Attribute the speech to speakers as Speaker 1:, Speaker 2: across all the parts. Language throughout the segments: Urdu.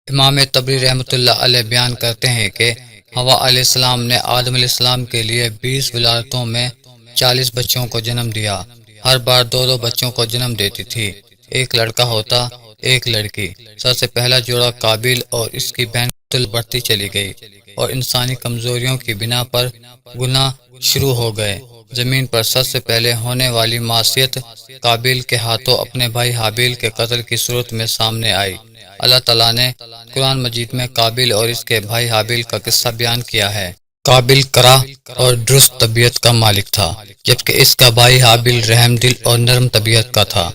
Speaker 1: امام طبری رحمۃ اللہ علیہ بیان کرتے ہیں کہ حوا علیہ السلام نے آدم علیہ السلام کے لیے 20 ولادتوں میں 40 بچوں کو جنم دیا۔ ہر بار 2 بچوں کو جنم دیتی تھی، ایک لڑکا ہوتا ایک لڑکی۔ سب سے پہلا جوڑا قابیل اور اس کی بہن قتل بڑھتی چلی گئی اور انسانی کمزوریوں کی بنا پر گناہ شروع ہو گئے۔ زمین پر سب سے پہلے ہونے والی معصیت قابیل کے ہاتھوں اپنے بھائی حابیل کے قتل کی صورت میں سامنے آئی۔ اللہ تعالیٰ نے قرآن مجید میں قابیل اور اس کے بھائی حابیل کا قصہ بیان کیا ہے۔ قابیل کرا اور درست طبیعت کا مالک تھا، جبکہ اس کا بھائی حابیل رحم دل اور نرم طبیعت کا تھا۔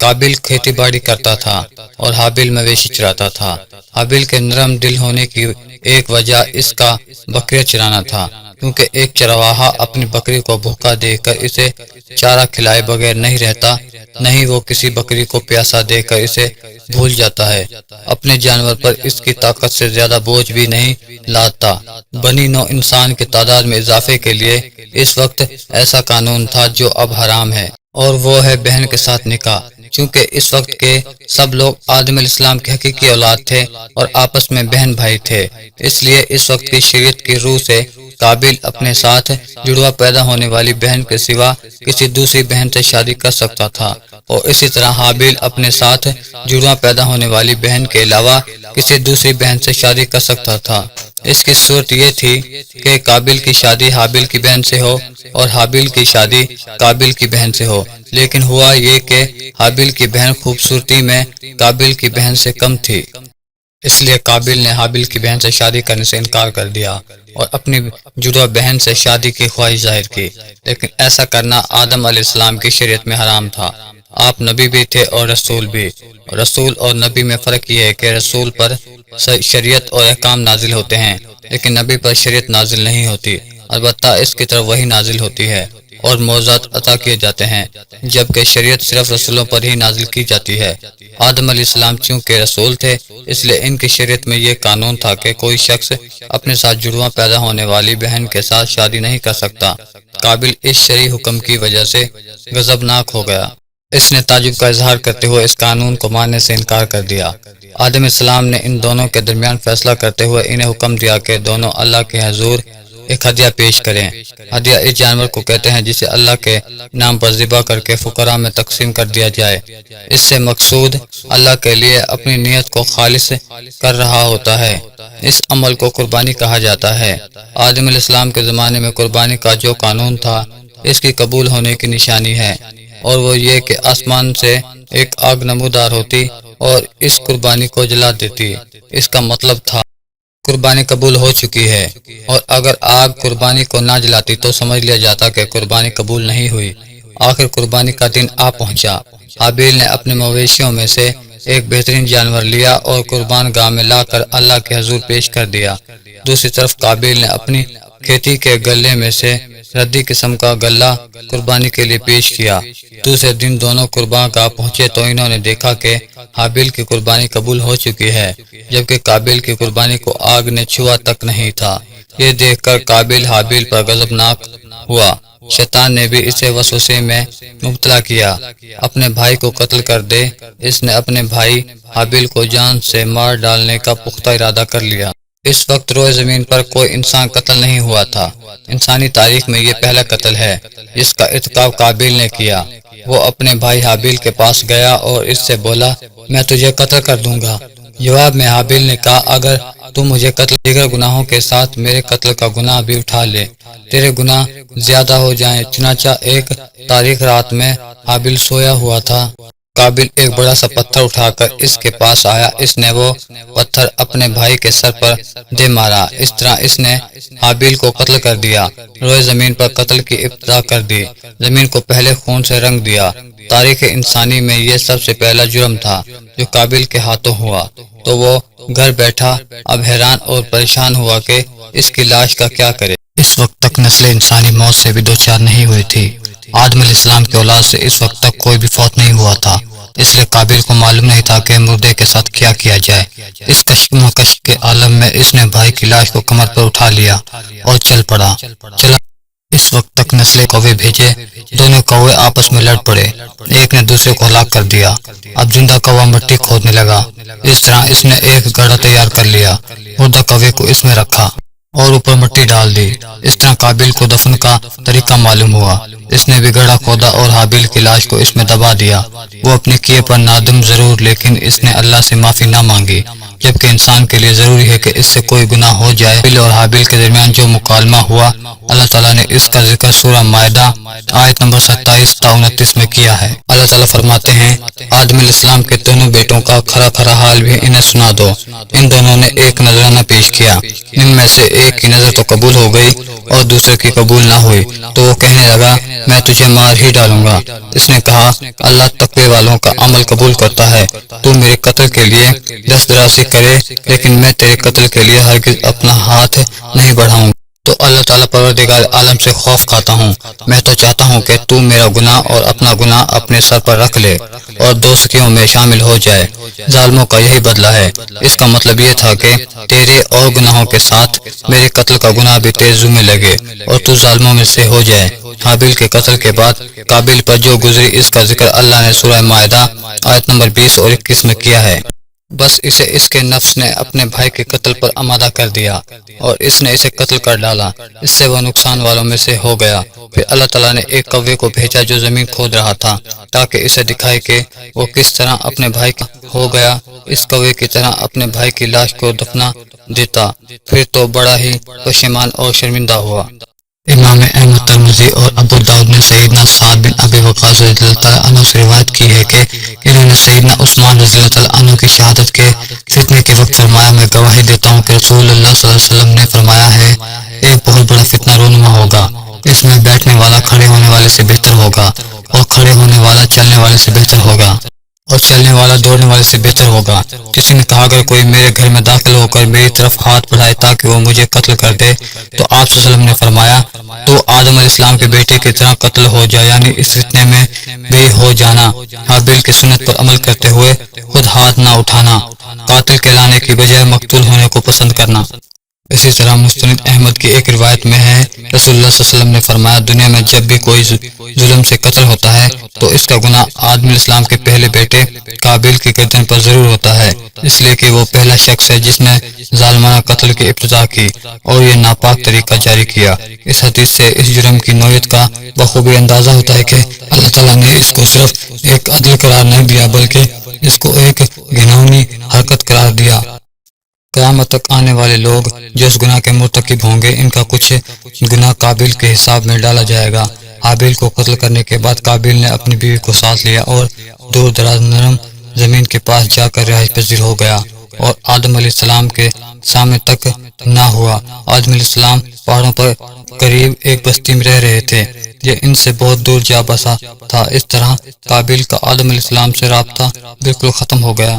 Speaker 1: قابیل کھیتی باڑی کرتا تھا اور حابیل مویشی چراتا تھا۔ حابیل کے نرم دل ہونے کی ایک وجہ اس کا بکریاں چرانا تھا، کیونکہ ایک چرواہا اپنی بکری کو بھوکا دیکھ کر اسے چارہ کھلائے بغیر نہیں رہتا، نہیں وہ کسی بکری کو پیاسا دیکھ کر اسے بھول جاتا ہے۔ اپنے جانور پر اس کی طاقت سے زیادہ بوجھ بھی نہیں لاتا۔ بنی نوع انسان کی تعداد میں اضافے کے لیے اس وقت ایسا قانون تھا جو اب حرام ہے، اور وہ ہے بہن کے ساتھ نکاح۔ چونکہ اس وقت کے سب لوگ آدم علیہ السلام کی حقیقی اولاد تھے اور آپس میں بہن بھائی تھے، اس لیے اس وقت کی شریعت کی روح سے قابیل اپنے ساتھ جڑوا پیدا ہونے والی بہن کے سوا کسی دوسری بہن سے شادی کر سکتا تھا، اور اسی طرح حابیل اپنے ساتھ جڑوا پیدا ہونے والی بہن کے علاوہ کسی دوسری بہن سے شادی کر سکتا تھا۔ اس کی صورت یہ تھی کہ قابیل کی شادی حابیل کی بہن سے ہو اور حابیل کی شادی قابیل کی بہن سے ہو، لیکن ہوا یہ کہ حابیل کی بہن خوبصورتی میں قابیل کی بہن سے کم تھی، اس لیے قابیل نے حابیل کی بہن سے شادی کرنے سے انکار کر دیا اور اپنی جڑوا بہن سے شادی کی خواہش ظاہر کی۔ لیکن ایسا کرنا آدم علیہ السلام کی شریعت میں حرام تھا۔ آپ نبی بھی تھے اور رسول بھی۔ رسول اور نبی میں فرق یہ ہے کہ رسول پر شریعت اور احکام نازل ہوتے ہیں، لیکن نبی پر شریعت نازل نہیں ہوتی، البتہ اس کی طرف وحی نازل ہوتی ہے اور معجزات عطا کیے جاتے ہیں، جبکہ شریعت صرف رسولوں پر ہی نازل کی جاتی ہے۔ آدم علیہ السلام چونکہ رسول تھے، اس لیے ان کی شریعت میں یہ قانون تھا کہ کوئی شخص اپنے ساتھ جڑواں پیدا ہونے والی بہن کے ساتھ شادی نہیں کر سکتا۔ قابیل اس شرعی حکم کی وجہ سے غضبناک ہو گیا۔ اس نے تعجب کا اظہار کرتے ہوئے اس قانون کو ماننے سے انکار کر دیا۔ آدم علیہ السلام نے ان دونوں کے درمیان فیصلہ کرتے ہوئے انہیں حکم دیا کہ دونوں اللہ کے حضور ایک ہدیہ پیش کریں۔ ہدیہ اس جانور کو کہتے ہیں جسے اللہ کے نام پر ذبح کر کے فقراء میں تقسیم کر دیا جائے۔ اس سے مقصود اللہ کے لیے اپنی نیت کو خالص کر رہا ہوتا ہے۔ اس عمل کو قربانی کہا جاتا ہے۔ آدم علیہ السلام کے زمانے میں قربانی کا جو قانون تھا، اس کی قبول ہونے کی نشانی ہے، اور وہ یہ کہ آسمان سے ایک آگ نمودار ہوتی اور اس قربانی کو جلا دیتی۔ اس کا مطلب تھا قربانی قبول ہو چکی ہے، اور اگر آگ قربانی کو نہ جلاتی تو سمجھ لیا جاتا کہ قربانی قبول نہیں ہوئی۔ آخر قربانی کا دن آ پہنچا۔ حابیل نے اپنے مویشیوں میں سے ایک بہترین جانور لیا اور قربان گاہ میں لا کر اللہ کے حضور پیش کر دیا۔ دوسری طرف قابیل نے اپنی کھیتی کے غلے میں سے ردی قسم کا غلہ قربانی کے لیے پیش کیا۔ دوسرے دن دونوں قربان گاہ پہنچے تو انہوں نے دیکھا کہ حابیل کی قربانی قبول ہو چکی ہے، جبکہ قابیل کی قربانی کو آگ نے چھوا تک نہیں تھا۔ یہ دیکھ کر قابیل حابیل پر غضبناک ہوا۔ شیطان نے بھی اسے وسوسے میں مبتلا کیا، اپنے بھائی کو قتل کر دے۔ اس نے اپنے بھائی حابیل کو جان سے مار ڈالنے کا پختہ ارادہ کر لیا۔ اس وقت روئے زمین پر کوئی انسان قتل نہیں ہوا تھا۔ انسانی تاریخ میں یہ پہلا قتل ہے جس کا ارتکاب قابیل نے کیا۔ وہ اپنے بھائی حابیل کے پاس گیا اور اس سے بولا، میں تجھے قتل کر دوں گا۔ جواب میں حابیل نے کہا، اگر تو مجھے قتل دیگر گناہوں کے ساتھ میرے قتل کا گناہ بھی اٹھا لے، تیرے گناہ زیادہ ہو جائیں۔ چنانچہ ایک تاریک رات میں حابیل سویا ہوا تھا۔ قابیل ایک بڑا سا پتھر اٹھا کر اس کے پاس آیا۔ اس نے وہ پتھر اپنے بھائی کے سر پر دے مارا۔ اس طرح اس نے حابیل کو قتل کر دیا۔ روئے زمین پر قتل کی ابتدا کر دی۔ زمین کو پہلے خون سے رنگ دیا۔ تاریخ انسانی میں یہ سب سے پہلا جرم تھا جو قابیل کے ہاتھوں ہوا، تو وہ گھر بیٹھا اب حیران اور پریشان ہوا کہ اس کی لاش کا کیا کرے۔ اس وقت تک نسل انسانی موت سے بھی دوچار نہیں ہوئی تھی۔ آدم علیہ السلام کی اولاد سے اس وقت تک کوئی بھی فوت نہیں ہوا تھا، اس لیے قابیل کو معلوم نہیں تھا کہ مردے کے ساتھ کیا کیا جائے۔ اس کشمکش کے عالم میں اس نے بھائی کی لاش کو کمر پر اٹھا لیا اور چل پڑا۔ اس وقت تک نسلیں کوے بھیجے، دونوں کوے آپس میں لڑ پڑے، ایک نے دوسرے کو ہلاک کر دیا۔ اب زندہ کوا مٹی کھودنے لگا، اس طرح اس نے ایک گڑھا تیار کر لیا، مردہ کوے کو اس میں رکھا اور اوپر مٹی ڈال دی۔ اس طرح قابیل کو دفن کا طریقہ معلوم ہوا، اس نے بھی گڑھا کھودا اور حابیل کی لاش کو اس میں دبا دیا۔ وہ اپنے کیے پر نادم ضرور، لیکن اس نے اللہ سے معافی نہ مانگی، جبکہ انسان کے لیے ضروری ہے کہ اس سے کوئی گناہ ہو جائے۔ حابیل اور حابیل کے درمیان جو مکالمہ ہوا، اللہ تعالیٰ نے اس کا ذکر سورہ مائدہ آیت نمبر 27 تا 29 میں کیا ہے۔ اللہ تعالیٰ فرماتے ہیں، آدم علیہ السلام کے دونوں بیٹوں کا کھرا کھرا حال بھی انہیں سنا دو۔ ان دونوں نے ایک نذرانہ پیش کیا، ان میں سے ایک کی نظر تو قبول ہو گئی اور دوسرے کی قبول نہ ہوئی، تو وہ کہنے لگا میں تجھے مار ہی ڈالوں گا۔ اس نے کہا اللہ تقوی والوں کا عمل قبول کرتا ہے، تو میرے قتل کے لیے دست درازی کرے، لیکن میں تیرے قتل کے لیے ہرگز اپنا ہاتھ نہیں بڑھاؤں گا۔ تو اللہ تعالیٰ پروردگار عالم سے خوف کھاتا ہوں، میں تو چاہتا ہوں کہ تو میرا گناہ اور اپنا گناہ اپنے سر پر رکھ لے اور دوزخیوں میں شامل ہو جائے۔ ظالموں کا یہی بدلہ ہے۔ اس کا مطلب یہ تھا کہ تیرے اور گناہوں کے ساتھ میرے قتل کا گناہ بھی تیرے ذمہ لگے اور تو ظالموں میں سے ہو جائے۔ حابیل کے قتل کے بعد قابیل پر جو گزری، اس کا ذکر اللہ نے سورہ مائدہ آیت نمبر 20 اور 21 میں کیا ہے۔ بس اسے اس کے نفس نے اپنے بھائی کے قتل پر آمادہ کر دیا اور اس نے اسے قتل کر ڈالا، اس سے وہ نقصان والوں میں سے ہو گیا۔ پھر اللہ تعالیٰ نے ایک کوے کو بھیجا جو زمین کھود رہا تھا، تاکہ اسے دکھائے کہ وہ کس طرح اپنے بھائی کا ہو گیا، اس کوے کی طرح اپنے بھائی کی لاش کو دفنا دیتا۔ پھر تو بڑا ہی پشیمان اور شرمندہ ہوا۔ امام احمد ترمذی اور ابو داؤد نے سیدنا سعد بن ابی وقاص رضی اللہ تعالیٰ عنہ سے روایت کی ہے کہ انہوں نے سیدنا عثمان رضی اللہ تعالیٰ عنہ کی شہادت کے فتنے کے وقت فرمایا، میں گواہی دیتا ہوں کہ رسول اللہ صلی اللہ علیہ وسلم نے فرمایا ہے، ایک بہت بڑا فتنہ رونما ہوگا، اس میں بیٹھنے والا کھڑے ہونے والے سے بہتر ہوگا اور کھڑے ہونے والا چلنے والے سے بہتر ہوگا اور چلنے والا دوڑنے والے سے بہتر ہوگا۔ کسی نے کہا اگر کوئی میرے گھر میں داخل ہو کر میری طرف ہاتھ بڑھائے تاکہ وہ مجھے قتل کر دے، تو آپ صلی اللہ علیہ وسلم نے فرمایا تو آدم علیہ السلام کے بیٹے کی طرح قتل ہو جائے، یعنی اس فتنے میں بھی ہو جانا۔ حابیل کی سنت پر عمل کرتے ہوئے خود ہاتھ نہ اٹھانا، قاتل کہلانے کی بجائے مقتول ہونے کو پسند کرنا۔ اسی طرح مستند احمد کی ایک روایت میں ہے، رسول اللہ صلی اللہ علیہ وسلم نے فرمایا دنیا میں جب بھی کوئی ظلم سے قتل ہوتا ہے تو اس کا گناہ آدم علیہ السلام کے پہلے بیٹے قابیل کی گردن پر ضرور ہوتا ہے، اس لیے کہ وہ پہلا شخص ہے جس نے ظالمانہ قتل کی ابتدا کی اور یہ ناپاک طریقہ جاری کیا۔ اس حدیث سے اس جرم کی نوعیت کا بخوبی اندازہ ہوتا ہے کہ اللہ تعالیٰ نے اس کو صرف ایک عدل قرار نہیں دیا بلکہ اس کو ایک گھناؤنی حرکت قرار دیا۔ قیامت تک آنے والے لوگ جو اس گناہ کے مرتکب ہوں گے، ان کا کچھ گناہ قابیل کے حساب میں ڈالا جائے گا۔ حابیل کو قتل کرنے کے بعد قابیل نے اپنی بیوی کو ساتھ لیا اور دور دراز نرم زمین کے پاس جا کر رہائش پذیر ہو گیا اور آدم علیہ السلام کے سامنے تک نہ ہوا۔ آدم علیہ السلام پہاڑوں پر قریب ایک بستی میں رہ رہے تھے، یہ ان سے بہت دور جا بسا تھا۔ اس طرح قابیل کا آدم علیہ السلام سے رابطہ بالکل ختم ہو گیا۔